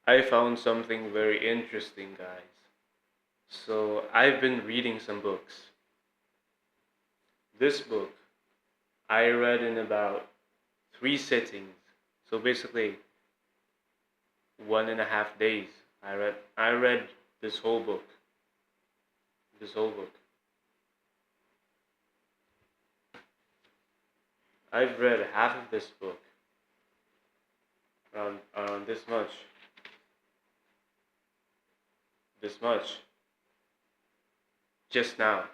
I found something very interesting, guys. So, I've been reading some books. This book I read in about three sittings. So, basically, 1.5 days. I read this whole book. This whole book. I've read half of this book, around this much, just now.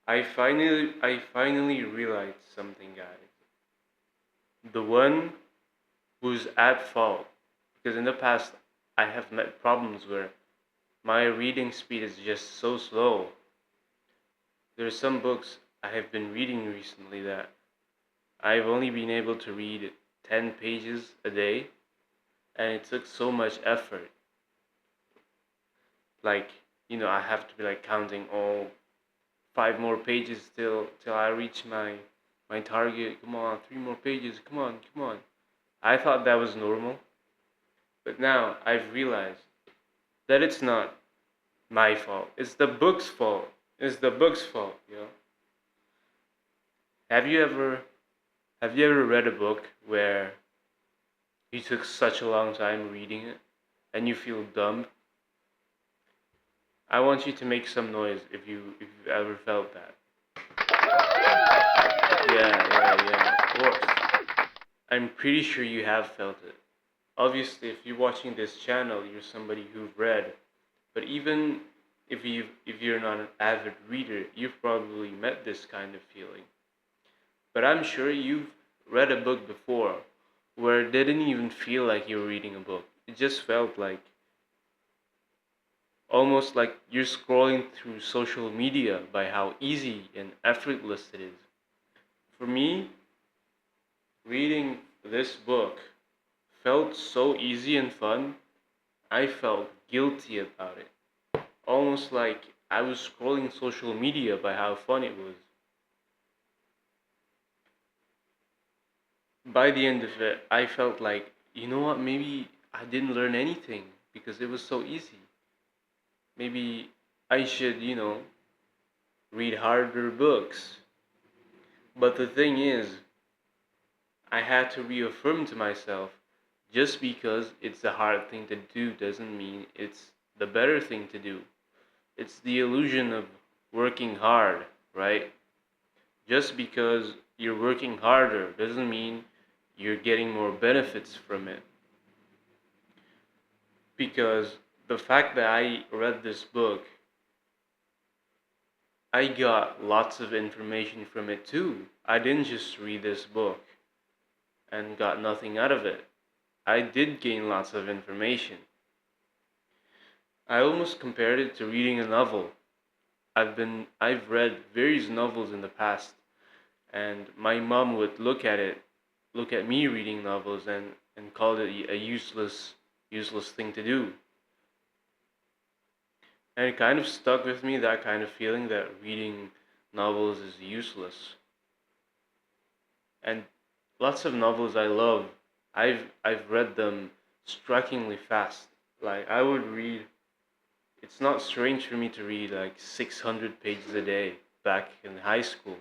I finally realized something, guys. The one who's at fault, because in the past I have met problems where my reading speed is just so slow. There's some books I have been reading recently that I've only been able to read 10 pages a day, and it took so much effort. Like, I have to be like counting, oh, 5 more pages till I reach my target. Come on, 3 more pages. Come on, come on. I thought that was normal, but now I've realized that it's not my fault. It's the book's fault. It's the book's fault. Have you ever have you ever read a book where you took such a long time reading it and you feel dumb? I want you to make some noise if you've ever felt that. Yeah, yeah, yeah, of course. I'm pretty sure you have felt it. Obviously, if you're watching this channel, you're somebody who've read. But even if you're not an avid reader, you've probably met this kind of feeling. But I'm sure you've read a book before where it didn't even feel like you were reading a book. It just felt like almost like you're scrolling through social media by how easy and effortless it is. For me, reading this book felt so easy and fun, I felt guilty about it. Almost like I was scrolling social media by how fun it was. By the end of it, I felt like, you know what, maybe I didn't learn anything because it was so easy. Maybe I should, read harder books. But the thing is, I had to reaffirm to myself just because it's a hard thing to do doesn't mean it's the better thing to do. It's the illusion of working hard, right? Just because you're working harder doesn't mean you're getting more benefits from it. Because the fact that I read this book, I got lots of information from it too. I didn't just read this book and got nothing out of it. I did gain lots of information. I almost compared it to reading a novel. I've read various novels in the past, and my mom would look at me reading novels and call it a useless thing to do. And it kind of stuck with me, that kind of feeling that reading novels is useless. And lots of novels I love, I've read them strikingly fast. Like I would read, it's not strange for me to read like 600 pages a day back in high school.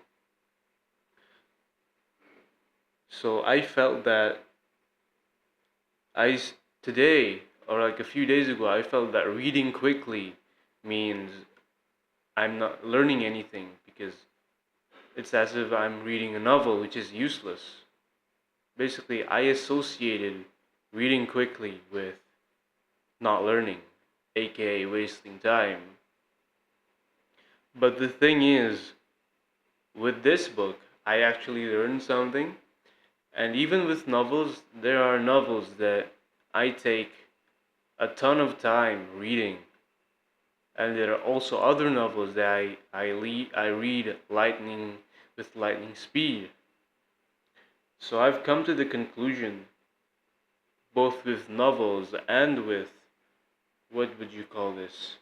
So I felt that today, or like a few days ago, I felt that reading quickly means I'm not learning anything because it's as if I'm reading a novel, which is useless. Basically, I associated reading quickly with not learning, aka wasting time. But the thing is, with this book, I actually learned something. And even with novels, there are novels that I take a ton of time reading. And there are also other novels that I read with lightning speed. So I've come to the conclusion, both with novels and with, what would you call this?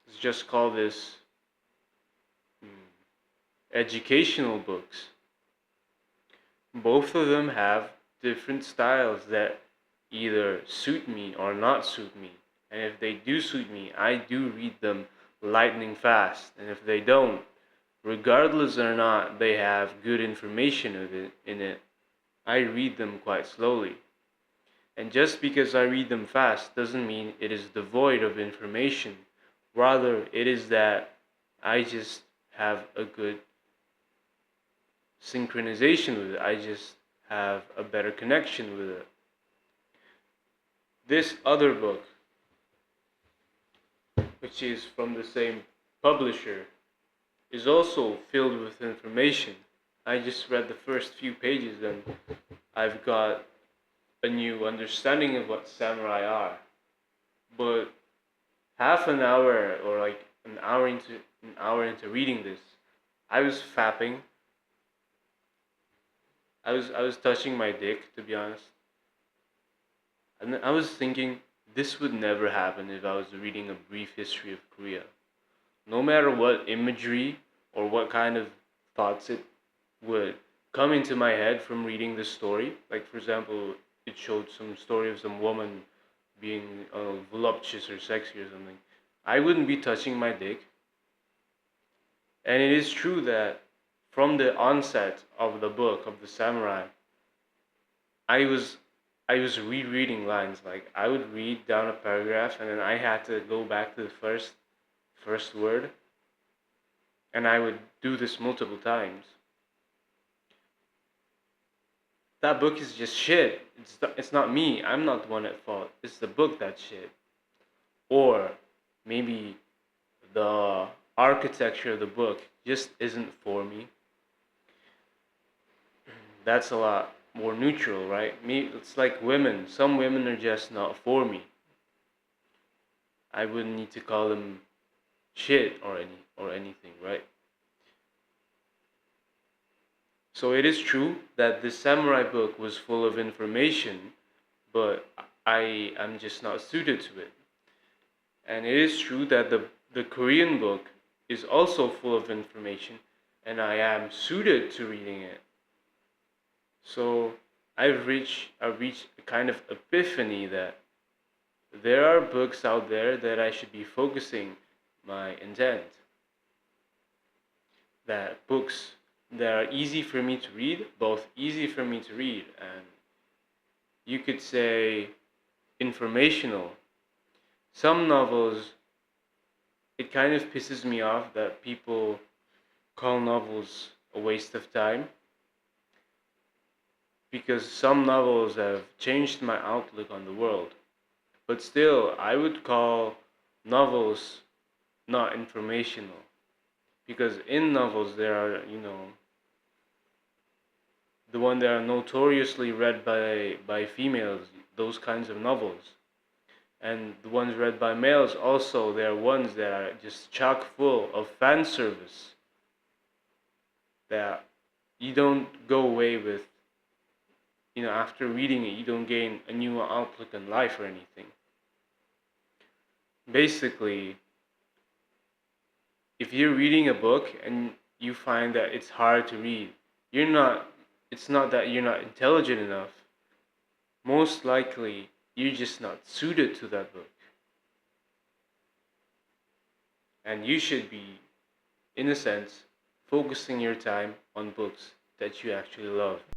Let's just call this mm, educational books. Both of them have different styles that either suit me or not suit me. And if they do suit me, I do read them lightning fast. And if they don't, regardless or not they have good information in it, I read them quite slowly. And just because I read them fast doesn't mean it is devoid of information. Rather, it is that I just have a good synchronization with it. I just have a better connection with it. This other book, which is from the same publisher, is also filled with information. I just read the first few pages and I've got a new understanding of what samurai are. But half an hour or like an hour into reading this, I was fapping. I was touching my dick, to be honest. And I was thinking this would never happen if I was reading a brief history of Korea. No matter what imagery or what kind of thoughts it would come into my head from reading this story. Like, for example, it showed some story of some woman being voluptuous or sexy or something. I wouldn't be touching my dick. And it is true that from the onset of the book of the samurai, I was I was rereading lines. Like, I would read down a paragraph and then I had to go back to the first word, and I would do this multiple times. That book is just shit. It's not me. I'm not the one at fault. It's the book that's shit. Or maybe the architecture of the book just isn't for me. That's a lot more neutral, right? Me, it's like women. Some women are just not for me. I wouldn't need to call them shit or anything, right? So it is true that this samurai book was full of information, but I am just not suited to it. And it is true that the Korean book is also full of information, and I am suited to reading it. So I've reached a kind of epiphany that there are books out there that I should be focusing my intent. That books that are easy for me to read, both easy for me to read and you could say informational. Some novels, it kind of pisses me off that people call novels a waste of time because some novels have changed my outlook on the world. But still, I would call novels not informational because in novels there are, the one that are notoriously read by females, those kinds of novels. And the ones read by males also, there are ones that are just chock full of fan service that you don't go away with, after reading it, you don't gain a new outlook on life or anything. Basically, if you're reading a book and you find that it's hard to read, you're not, it's not that you're not intelligent enough. Most likely, you're just not suited to that book. And you should be, in a sense, focusing your time on books that you actually love.